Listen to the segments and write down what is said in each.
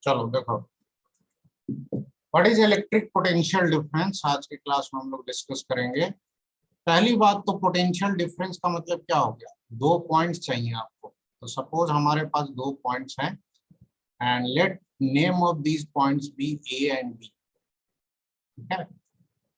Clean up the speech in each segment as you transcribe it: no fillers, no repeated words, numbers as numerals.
चलो देखो, what is electric potential difference आज की क्लास में हम लोग डिस्कस करेंगे। पहली बात तो पोटेंशियल डिफरेंस का मतलब क्या हो गया, दो पॉइंट्स चाहिए आपको। तो सपोज हमारे पास दो पॉइंट्स हैं and let name of these points be A and B. ठीक है,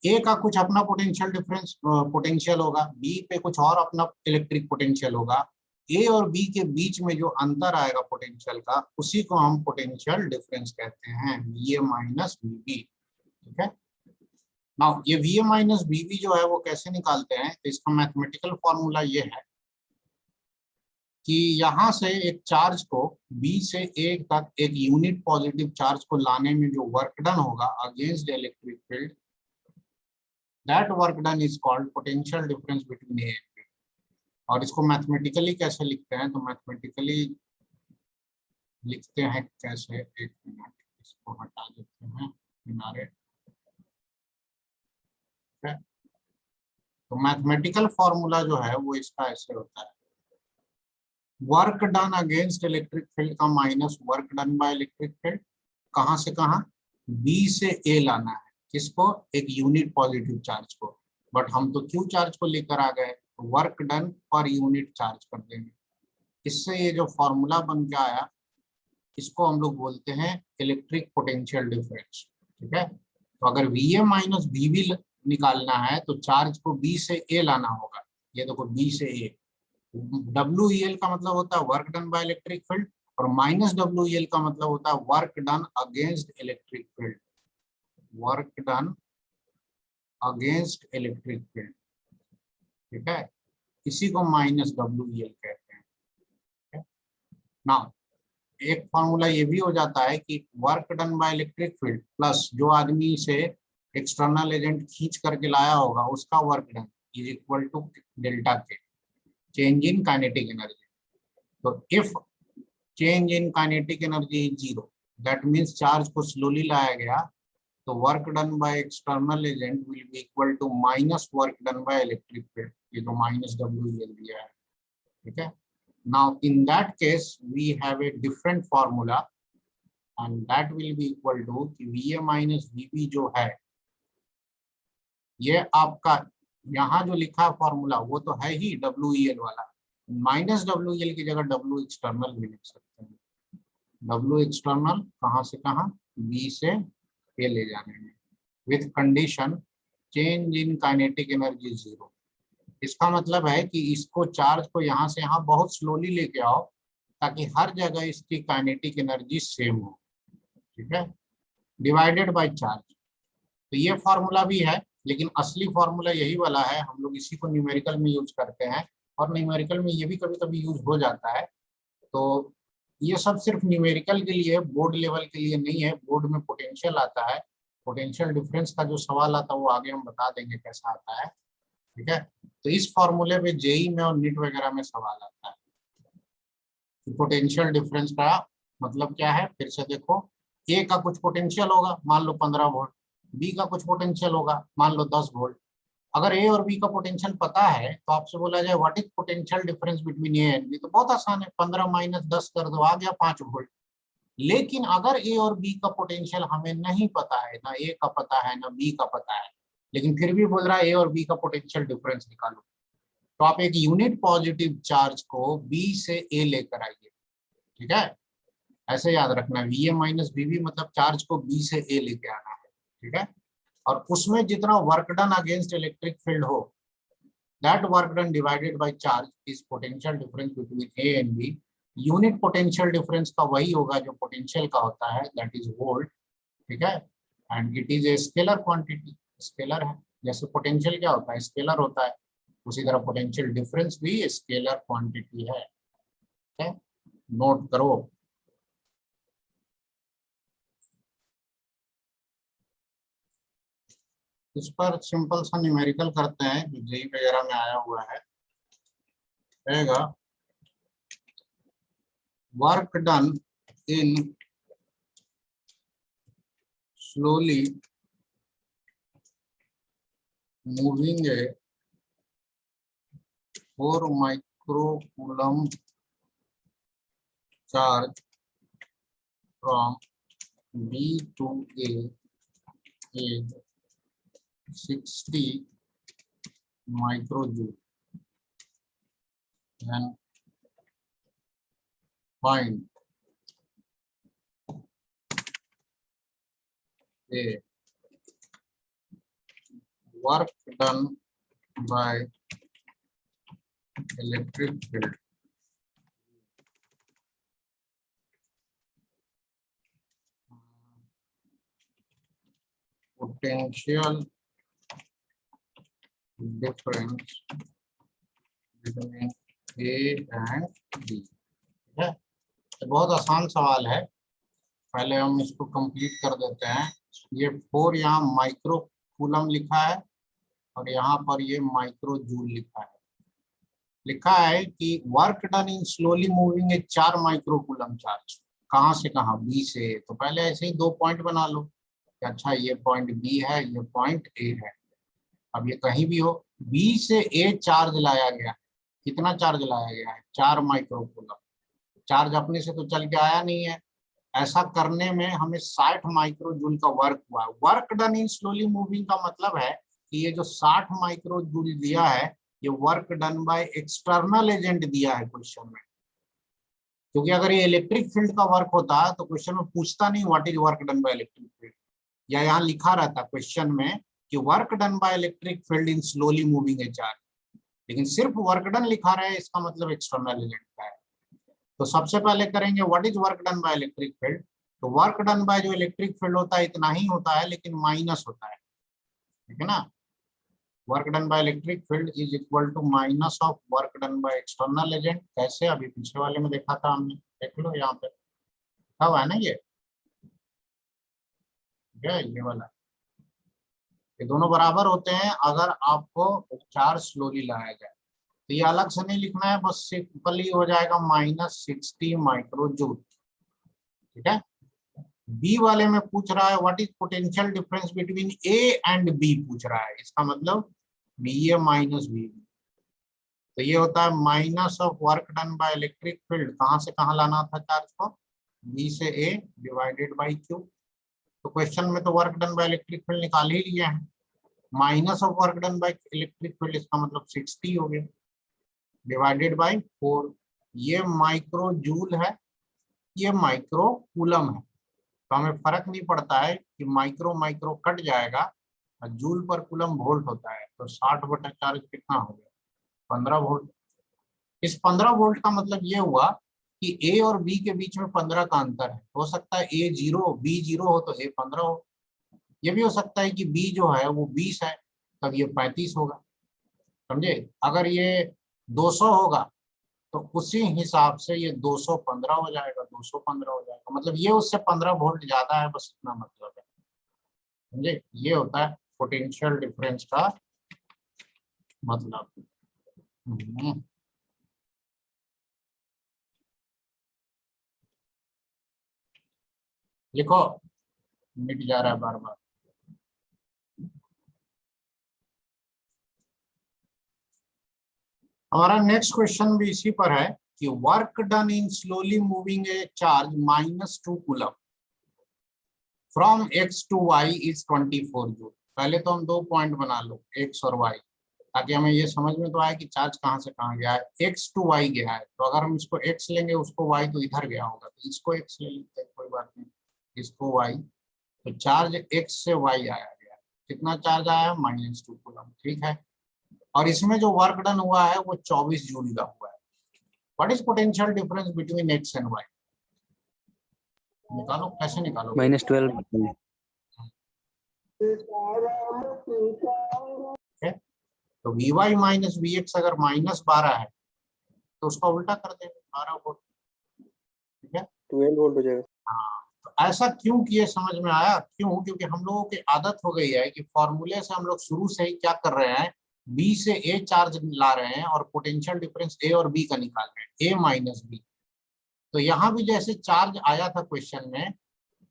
ए का कुछ अपना पोटेंशियल डिफरेंस पोटेंशियल होगा, बी पे कुछ और अपना इलेक्ट्रिक पोटेंशियल होगा। ए और बी के बीच में जो अंतर आएगा पोटेंशियल का, उसी को हम पोटेंशियल डिफरेंस कहते हैं, V A minus V B. ठीक है, नाउ ये V A minus V B जो है वो कैसे निकालते हैं, तो इसका मैथमेटिकल फॉर्मूला ये है कि यहाँ से एक चार्ज को बी से ए तक एक यूनिट पॉजिटिव चार्ज को लाने में जो वर्क डन होगा against electric field, that work done is called potential difference between A and B. और इसको मैथमेटिकली कैसे लिखते हैं, तो मैथमेटिकली लिखते हैं कैसे, एक मिनट इसको हटा देते हैं किनारे। तो मैथमेटिकल फॉर्मूला जो है वो इसका ऐसे होता है, work done against electric field का minus work done by electric field. कहां से कहां, बी से ए लाना है, किसको, एक यूनिट पॉजिटिव चार्ज को। बट हम तो क्यू चार्ज को लेकर आ गए, तो वर्क डन पर यूनिट चार्ज कर देंगे। इससे ये जो फॉर्मूला बन के आया, इसको हम लोग बोलते हैं इलेक्ट्रिक पोटेंशियल डिफरेंस। ठीक है, तो अगर V A minus V B निकालना है तो चार्ज को बी से ए लाना होगा। ये देखो बी से ए, डब्ल्यू ई एल का मतलब होता है work done by electric field, और माइनस डब्ल्यू ई एल का मतलब होता है work done against electric field, work done against electric field. ठीक है, इसी को माइनस डब्ल्यू ई एल कहते हैं। नाउ एक फॉर्मूला ये भी हो जाता है कि work done by electric field plus जो आदमी से एक्सटर्नल एजेंट खींच करके लाया होगा उसका work done is equal to delta K, change in kinetic energy. तो if change in kinetic energy is zero, that means charge को स्लोली लाया गया, तो work done by external agent will be equal to minus work done by electric field. ये तो minus W L दिया है। ठीक है, now in that case we have a different formula and that will be equal to कि VA minus VB जो है, ये आपका यहाँ जो लिखा फॉर्मूला वो तो है ही WEL वाला, माइनस WEL की जगह W एक्सटर्नल भी लिख सकते हैं। W एक्सटर्नल कहाँ से कहाँ, B से A ले जाने में, with condition change in kinetic energy zero. इसका मतलब है कि इसको चार्ज को यहाँ से यहाँ बहुत स्लोली लेके आओ ताकि हर जगह इसकी काइनेटिक एनर्जी सेम हो। ठीक है, डिवाइडेड बाय चार्ज। तो ये फॉर्मूला भी है, लेकिन असली फॉर्मूला यही वाला है, हम लोग इसी को न्यूमेरिकल में यूज करते हैं। और न्यूमेरिकल में ये भी कभी कभी यूज हो जाता है। तो ये सब सिर्फ न्यूमेरिकल के लिए, बोर्ड लेवल के लिए नहीं है। बोर्ड में पोटेंशियल आता है, पोटेंशियल डिफरेंस का जो सवाल आता है वो आगे हम बता देंगे कैसा आता है। ठीक है, तो इस फॉर्मूले पे जेई में और नीट वगैरह में सवाल आता है। पोटेंशियल डिफरेंस का मतलब क्या है, फिर से देखो, ए का कुछ पोटेंशियल होगा मान लो 15 वोल्ट, बी का कुछ पोटेंशियल होगा मान लो 10 वोल्ट। अगर ए और बी का पोटेंशियल पता है तो आपसे बोला जाए what is potential difference between A and B, तो बहुत आसान है, 15 माइनस 10 कर दो, आ गया 5 वोल्ट। लेकिन अगर ए और बी का पोटेंशियल हमें नहीं पता है, ना ए का पता है ना बी का पता है, लेकिन फिर भी बोल रहा है ए और बी का पोटेंशियल डिफरेंस निकालो, तो आप एक यूनिट पॉजिटिव चार्ज को बी से ए लेकर आइए। ठीक है, ऐसे याद रखना, वी ए माइनस वी मतलब चार्ज को बी से ए लेके आना है। ठीक है, और उसमें जितना work done against electric field हो, that work done divided by charge is potential difference between A and B. Unit potential difference का वही होगा जो पोटेंशियल का होता है, दैट इज वोल्ट। ठीक है, and it is a scalar quantity, scalar है। जैसे पोटेंशियल क्या होता है, स्केलर होता है, उसी तरह पोटेंशियल डिफरेंस भी स्केलर क्वांटिटी है। ठीक है, नोट करो। इस पर सिंपल सा न्यूमेरिकल करते हैं जो जेई वगैरह में आया हुआ है, रहेगा work done in slowly moving A 4 micro coulomb charge from B2A is 60 microjoule and find a work done by electric field potential difference between A and B। ठीक है, तो बहुत आसान सवाल है, पहले हम इसको कंप्लीट कर देते हैं। ये 4 यहाँ माइक्रो कूलम लिखा है और यहाँ पर ये माइक्रो जूल लिखा है कि work done in slowly moving A 4 micro coulomb charge, कहाँ से कहाँ, बी से। तो पहले ऐसे ही 2 पॉइंट बना लो कि अच्छा ये पॉइंट बी है, ये पॉइंट ए है। अब ये कहीं भी हो, बी से ए चार्ज लाया गया, कितना चार्ज लाया गया है, 4 माइक्रो कूलम। चार्ज अपने से तो चल के आया नहीं है, ऐसा करने में हमें 60 माइक्रो जूल का वर्क हुआ। Work done in slowly moving का मतलब है कि ये जो 60 माइक्रो जूल दिया है, ये work done by external agent दिया है क्वेश्चन में। क्योंकि अगर ये इलेक्ट्रिक फील्ड का वर्क होता तो क्वेश्चन में पूछता नहीं what is work done by electric field, या यहाँ लिखा रहता क्वेश्चन में कि work done by electric field in slowly moving a charge, लेकिन सिर्फ वर्क डन लिखा रहा है, इसका मतलब एक्सटर्नल एजेंट का है। तो सबसे पहले करेंगे what is work done by electric field. तो वर्क डन बाय जो इलेक्ट्रिक फील्ड होता है इतना ही होता है, लेकिन माइनस होता है, ठीक है ना। Work done by electric field is equal to minus of work done by external agent. कैसे, अभी पिछले वाले में देखा था हमने, देख लो यहाँ पे लिखा हुआ है ना, ये ये वाला, ये दोनों बराबर होते हैं अगर आपको चार्ज स्लोली लाया जाए। तो ये अलग से नहीं लिखना है, बस सिंपली हो जाएगा -60 माइक्रो जूल, ठीक है। बी वाले में पूछ रहा है what is potential difference between A and B पूछ रहा है, इसका मतलब बी ए माइनस बी। तो ये होता है minus of work done by electric field, कहाँ से कहाँ लाना था चार्ज को, बी से ए डिवाइडेड बाई क्यू। तो क्वेश्चन में तो work done by electric field निकाल ही लिया है, minus of work done by electric field, इसका मतलब 60 हो गया, डिवाइडेड बाई 4। ये माइक्रो जूल है, ये माइक्रो कूलम है, तो हमें फर्क नहीं पड़ता है कि माइक्रो माइक्रो कट जाएगा और जूल पर कूलम वोल्ट होता है। तो 60/4 कितना हो गया, 15 वोल्ट। इस 15 वोल्ट का मतलब ये हुआ कि ए और बी के बीच में 15 का अंतर है। हो सकता है ए 0 बी 0 हो तो ए 15 हो, ये भी हो सकता है कि बी जो है वो 20 है तब ये 35 होगा, समझे। अगर ये 200 होगा तो उसी हिसाब से ये 215 हो जाएगा, 215 हो जाएगा, मतलब ये उससे 15 वोल्ट ज्यादा है, बस इतना मतलब है, समझे। ये होता है पोटेंशियल डिफरेंस का मतलब। लिखो, मिट जा रहा है बार बार। हमारा नेक्स्ट क्वेश्चन भी इसी पर है कि work done in slowly moving a charge -2 coulomb from x to y is 24 joule. पहले तो हम 2 पॉइंट बना लो, x और y, ताकि हमें ये समझ में तो आए कि चार्ज कहाँ से कहाँ गया है। x टू y गया है, तो अगर हम इसको x लेंगे उसको y तो इधर गया होगा, तो इसको x ले लेते हैं, कोई बात नहीं, इसको y। तो चार्ज x से y आया गया, कितना चार्ज आया, -2 कूलम, ठीक है। और इसमें जो वर्क डन हुआ है वो 24 जूल का हुआ है। What is potential difference between x and y, निकालो, कैसे निकालो, -12। तो Vy माइनस Vx अगर -12 है तो उसका उल्टा कर देंगे, 12 वोल्ट, ठीक है, 12 वोल्ट हो जाएगा। हाँ। तो ऐसा क्यों किए, समझ में आया क्यों, क्योंकि हम लोगों की आदत हो गई है कि फॉर्मूले से हम लोग शुरू से ही क्या कर रहे हैं, बी से ए चार्ज ला रहे हैं और पोटेंशियल डिफरेंस ए और बी का निकाल रहे हैं, ए माइनस बी। तो यहाँ भी जैसे चार्ज आया था क्वेश्चन में,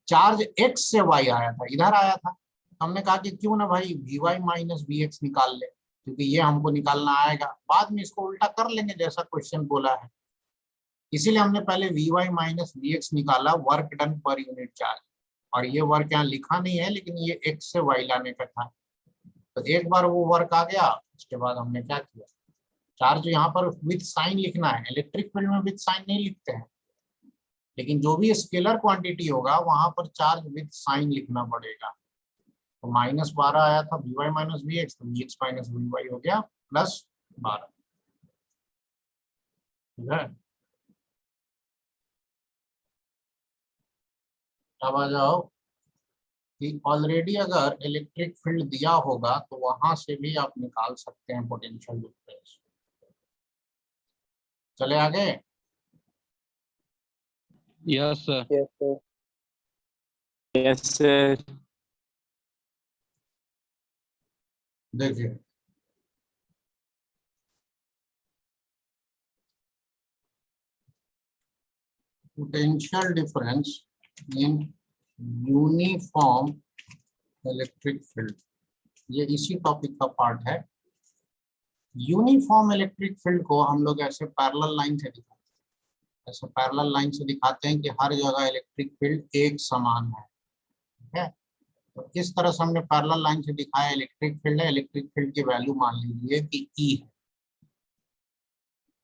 चार्ज एक्स से वाई आया था, इधर आया था, हमने कहा कि क्यों ना भाई V Y minus V X निकाल ले, क्योंकि ये हमको निकालना आएगा, बाद में इसको उल्टा कर लेंगे जैसा क्वेश्चन बोला है। इसीलिए हमने पहले V Y minus V X निकाला, वर्क डन पर यूनिट चार्ज। और ये वर्क यहाँ लिखा नहीं है, लेकिन ये एक्स से वाई लाने का था। तो एक बार वो वर्क आ गया, उसके बाद हमने क्या किया, चार्ज यहाँ पर विथ साइन लिखना है। इलेक्ट्रिक फील्ड में विथ साइन नहीं लिखते हैं, लेकिन जो भी स्केलर क्वांटिटी होगा वहां पर चार्ज विथ साइन लिखना पड़ेगा। तो -12 आया था, V Y minus V X, तो V X minus V Y हो गया +12। ठीक है, अब आ जाओ कि ऑलरेडी अगर इलेक्ट्रिक फील्ड दिया होगा तो वहां से भी आप निकाल सकते हैं पोटेंशियल डिफरेंस। चले आगे। Yes sir. Yes sir. Yes sir. देखिए, potential difference in uniform electric field, ये इसी टॉपिक का पार्ट है। यूनिफॉर्म इलेक्ट्रिक फील्ड को हम लोग ऐसे पैरेलल लाइन से दिखाते हैं, ऐसे पैरेलल लाइन से दिखाते हैं कि हर जगह इलेक्ट्रिक फील्ड एक समान है। ठीक है, तो इस तरह से हमने पैरेलल लाइन से दिखाया इलेक्ट्रिक फील्ड है। इलेक्ट्रिक फील्ड की वैल्यू मान लीजिए कि ई है।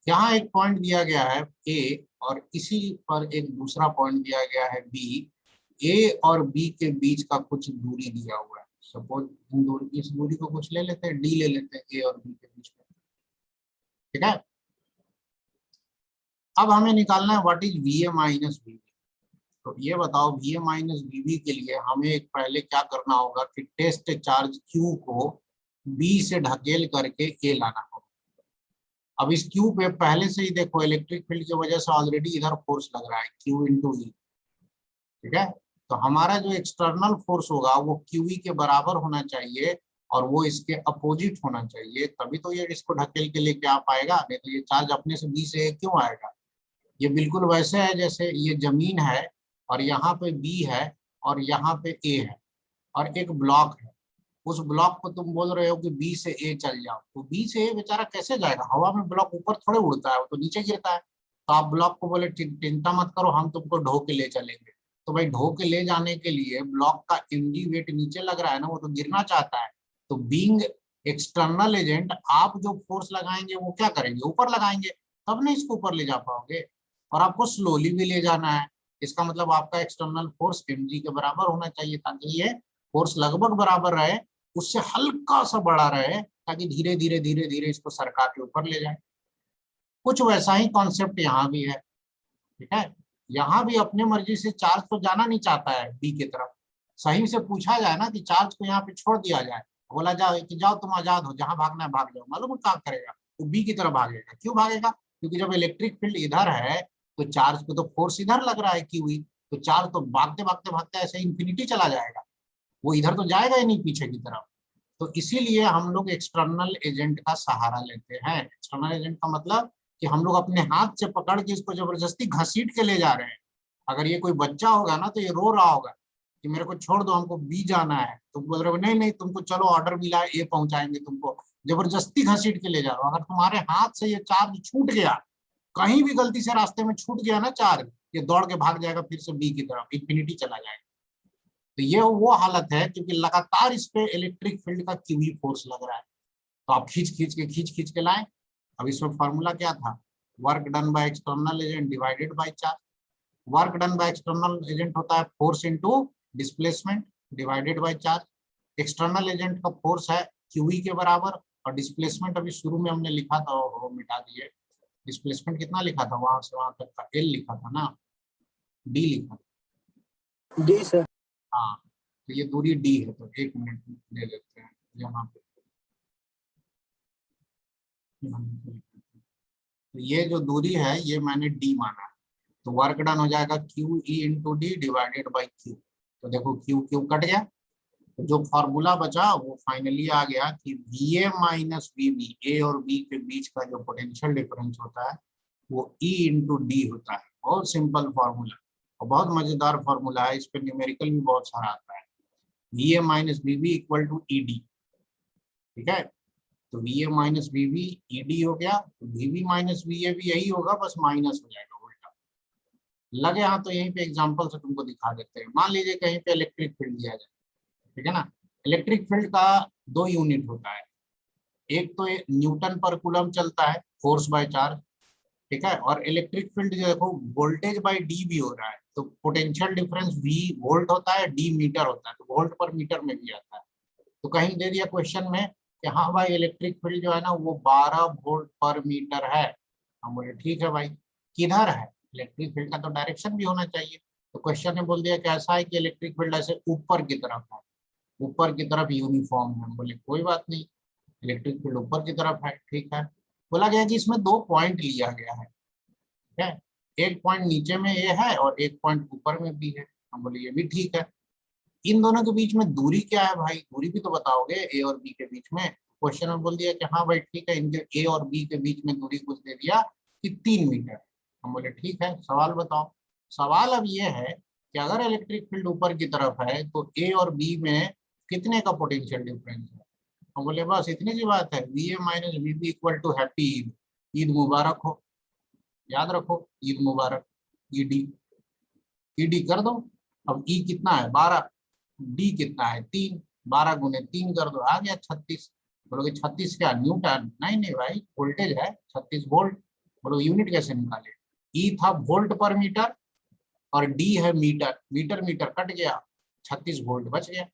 यहाँ एक पॉइंट दिया गया है ए, और इसी पर एक दूसरा पॉइंट दिया गया है बी। ए और बी के बीच का कुछ दूरी दिया हुआ है। सपोज इस दूरी को कुछ ले लेते हैं, डी ले लेते हैं ए और बी के बीच में। ठीक है, अब हमें निकालना है what is V A minus V B. तो ये बताओ, V A minus V B के लिए हमें एक पहले क्या करना होगा कि टेस्ट चार्ज क्यू को बी से ढकेल करके ए लाना होगा। अब इस क्यू पे पहले से ही देखो इलेक्ट्रिक फील्ड की वजह से ऑलरेडी इधर फोर्स लग रहा है, क्यू इंटू ई। ठीक है, तो हमारा जो एक्सटर्नल फोर्स होगा वो क्यू ई के बराबर होना चाहिए, और वो इसके अपोजिट होना चाहिए, तभी तो ये इसको ढकेल के लेके आ पाएगा। नहीं तो ये चार्ज अपने से बी से क्यों आएगा। ये बिल्कुल वैसे है जैसे ये जमीन है और यहाँ पे बी है और यहाँ पे ए है और एक ब्लॉक है। उस ब्लॉक को तुम बोल रहे हो कि बी से ए चल जाओ, तो बी से ए बेचारा कैसे जाएगा, हवा में ब्लॉक ऊपर थोड़े उड़ता है, वो तो नीचे गिरता है। तो आप ब्लॉक को बोले चिंता मत करो, हम तुमको ढो के ले चलेंगे। तो भाई ढो के ले जाने के लिए ब्लॉक का mg वेट नीचे लग रहा है ना, वो तो गिरना चाहता है। तो बीइंग एक्सटर्नल एजेंट आप जो फोर्स लगाएंगे वो क्या करेंगे, ऊपर लगाएंगे, तब नहीं इसको ऊपर ले जा पाओगे। और आपको स्लोली भी ले जाना है, इसका मतलब आपका एक्सटर्नल फोर्स mg के बराबर होना चाहिए, ताकि ये फोर्स लगभग बराबर रहे, उससे हल्का सा बड़ा रहे, ताकि धीरे धीरे धीरे धीरे इसको सरका के ऊपर ले जाए। कुछ वैसा ही कॉन्सेप्ट यहाँ भी है। ठीक है, यहाँ भी अपने मर्जी से चार्ज तो जाना नहीं चाहता है बी की तरफ। सही से पूछा जाए ना कि चार्ज को यहाँ पे छोड़ दिया जाए, बोला जाए कि जाओ तुम आजाद हो, जहां भागना है भाग जाओ, मालूम क्या करेगा, वो बी की तरफ भागेगा। क्यों भागेगा, क्योंकि जब इलेक्ट्रिक फील्ड इधर है तो चार्ज को तो फोर्स इधर लग रहा है क्यू ई, तो चार्ज तो भागते भागते भागते ऐसे इंफिनिटी चला जाएगा, वो इधर तो जाएगा ही नहीं पीछे की तरफ। तो इसीलिए हम लोग एक्सटर्नल एजेंट का सहारा लेते हैं। एक्सटर्नल एजेंट का मतलब कि हम लोग अपने हाथ से पकड़ के इसको जबरदस्ती घसीट के ले जा रहे हैं। अगर ये कोई बच्चा होगा ना तो ये रो रहा होगा कि मेरे को छोड़ दो, हमको बी जाना है, तुम बोल रहे हो नहीं नहीं तुमको चलो ऑर्डर मिला है, ए पहुंचाएंगे तुमको, जबरदस्ती घसीट के ले जा रहा हो। अगर तुम्हारे हाथ से ये चार्ज छूट गया, कहीं भी गलती से रास्ते में छूट गया ना चार्ज, ये दौड़ के भाग जाएगा फिर से बी की तरफ, इंफिनिटी चला जाएगा। तो ये वो हालत है क्योंकि लगातार इस पे इलेक्ट्रिक फील्ड का क्यूई फोर्स लग रहा है। तो आप खींच खींच के लाए। अब इसमें फॉर्मूला क्या था, work done by external agent divided by charge. Work done by external agent होता है force into displacement divided by charge. External agent का फोर्स है क्यूई के बराबर, और डिस्प्लेसमेंट अभी शुरू में हमने लिखा था वो मिटा दिए। डिस्प्लेसमेंट कितना लिखा था, वहां से वहां तक का एल लिखा था ना, डी लिखा था। D sir. हाँ, तो ये दूरी डी है, तो 1 मिनट ले लेते हैं यहाँ पे। तो ये जो दूरी है ये मैंने डी माना है, तो वर्क डन हो जाएगा Q E into D divided by Q. तो देखो क्यू क्यू कट गया, तो जो फॉर्मूला बचा वो फाइनली आ गया कि V A minus V B, A और बी के बीच का जो पोटेंशियल डिफरेंस होता है वो ई इंटू डी होता है। बहुत सिंपल फॉर्मूला और बहुत मजेदार फॉर्मूला है, इस पर न्यूमेरिकल भी बहुत सारा आता है। V A minus V B equal to E D. ठीक है, तो V A minus V B E D हो गया, तो V B minus V A भी यही होगा, बस माइनस हो जाएगा उल्टा। लगे हाँ तो यहीं पे एग्जांपल से तुमको दिखा देते हैं। मान लीजिए कहीं पे इलेक्ट्रिक फील्ड दिया जाए, ठीक है ना। इलेक्ट्रिक फील्ड का 2 यूनिट होता है, एक तो न्यूटन पर कूलम चलता है, फोर्स बाय चार्ज, ठीक है। और इलेक्ट्रिक फील्ड जो देखो वोल्टेज बाय डी भी हो रहा है, तो पोटेंशियल डिफरेंस वी वोल्ट होता है, डी मीटर होता है, तो वोल्ट पर मीटर में भी आता है। तो कहीं दे दिया क्वेश्चन में कि हाँ भाई इलेक्ट्रिक फील्ड जो है ना वो 12 वोल्ट पर मीटर है। हम बोले ठीक है भाई, किधर है? इलेक्ट्रिक फील्ड का तो डायरेक्शन भी होना चाहिए। तो क्वेश्चन ने बोल दिया कि ऐसा है कि इलेक्ट्रिक फील्ड ऐसे ऊपर की तरफ है, ऊपर की तरफ यूनिफॉर्म है। हम बोले कोई बात नहीं, इलेक्ट्रिक फील्ड ऊपर की तरफ है, ठीक है। बोला गया कि इसमें 2 पॉइंट लिया गया है, ठीक है। एक पॉइंट नीचे में ये है और एक पॉइंट ऊपर में भी है। हम बोले ये भी ठीक है। इन दोनों के बीच में दूरी क्या है भाई? दूरी भी तो बताओगे ए और बी के बीच में। क्वेश्चन में बोल दिया कि हाँ भाई ठीक है, इनके ए और बी के बीच में दूरी कुछ दे दिया कि 3 मीटर। हम बोले ठीक है, सवाल बताओ। सवाल अब ये है कि अगर इलेक्ट्रिक फील्ड ऊपर की तरफ है तो ए और बी में कितने का पोटेंशियल डिफरेंस है? हम बोले बस इतनी सी बात है, V A minus V B equal to happy Eid. Eid मुबारक हो, याद रखो, ईद मुबारक। ईडी, ईडी कर दो। अब ई कितना है? 12। डी कितना है? 3। 12 गुने 3 कर दो, आ गया 36। बोलोगे 36 क्या न्यूटन? नहीं नहीं भाई, वोल्टेज है 36 वोल्ट। बोलो यूनिट कैसे निकाले? ई था वोल्ट पर मीटर और डी है मीटर, मीटर मीटर कट गया, 36 वोल्ट बच गया।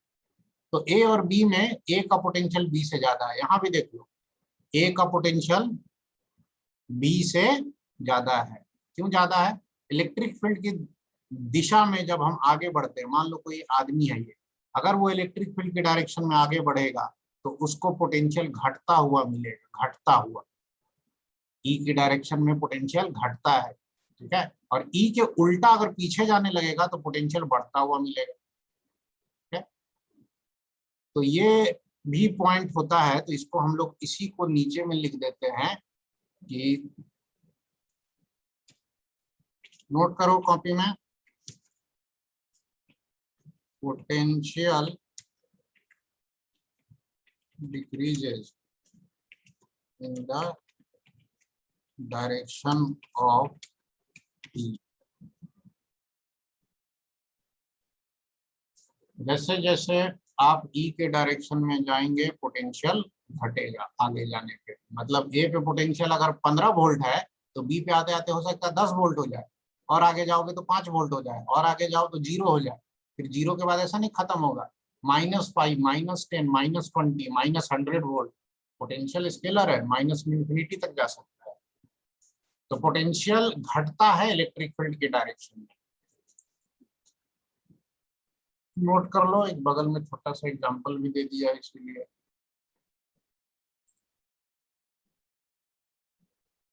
तो ए और बी में ए का पोटेंशियल बी से ज्यादा है। यहाँ भी देख लो, ए का पोटेंशियल बी से ज्यादा है। क्यों ज्यादा है? इलेक्ट्रिक फील्ड की दिशा में जब हम आगे बढ़ते हैं, मान लो कोई आदमी है ये, अगर वो इलेक्ट्रिक फील्ड के डायरेक्शन में आगे बढ़ेगा तो उसको पोटेंशियल घटता हुआ मिलेगा, घटता हुआ। ई की डायरेक्शन में पोटेंशियल घटता है, ठीक है। और ई के उल्टा अगर पीछे जाने लगेगा तो पोटेंशियल बढ़ता हुआ मिलेगा, ठीक है। तो ये भी पॉइंट होता है, तो इसको हम लोग इसी को नीचे में लिख देते हैं कि, नोट करो कॉपी में, potential decreases in the direction of E। जैसे जैसे आप E के डायरेक्शन में जाएंगे पोटेंशियल घटेगा आगे जाने पे। मतलब A पे पोटेंशियल अगर 15 वोल्ट है तो B पे आते आते हो सकता है 10 वोल्ट हो जाए, और आगे जाओगे तो 5 वोल्ट हो जाए, और आगे जाओ तो 0 हो जाए। फिर 0 के बाद ऐसा नहीं खत्म होगा, -5, -10, -20, -100 वोल्ट। पोटेंशियल स्केलर है, माइनस में इंफिनिटी तक जा सकता है। तो पोटेंशियल घटता है इलेक्ट्रिक फील्ड के डायरेक्शन में। नोट कर लो, एक बगल में छोटा सा एग्जांपल भी दे दिया है इसलिए।